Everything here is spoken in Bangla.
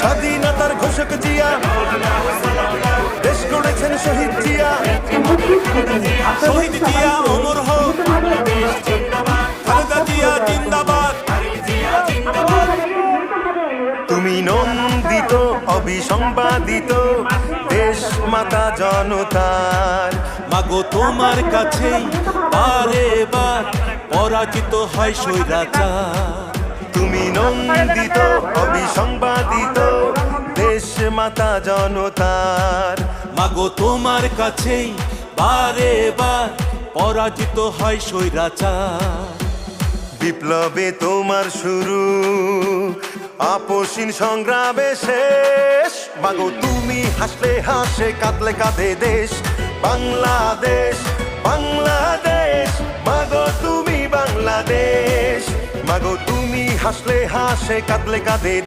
স্বাধীনতার ঘোষক জিয়া, দেশ গড়েছেন শহীদ জিয়া। শহীদ জিয়া অমর হোক, খালেদা জিয়া জিন্দাবাদ। তুমি নন্দিত অবিসংবাদিত দেশ মাতা জনতার। মাগো তোমার কাছেই বারে বার পরাজিত হয় স্বৈরাচার। তুমি নন্দিত অবিসংবাদিত দেশ মাতা জনতার। মাগো তোমার কাছেই বারে বার পরাজিত হয় স্বৈরাচার। বিপ্লবে তোমার শুরু, আপসীন সংগ্রামে শেষ। মাগো তুমি হাসলে হাসে, কাঁদলে কাঁদে দেশ বাংলাদেশ, বাংলাদেশ। মাগো তুমি বাংলাদেশ, মাগো তুমি হাসলে হাসে, কাঁদলে কাঁদে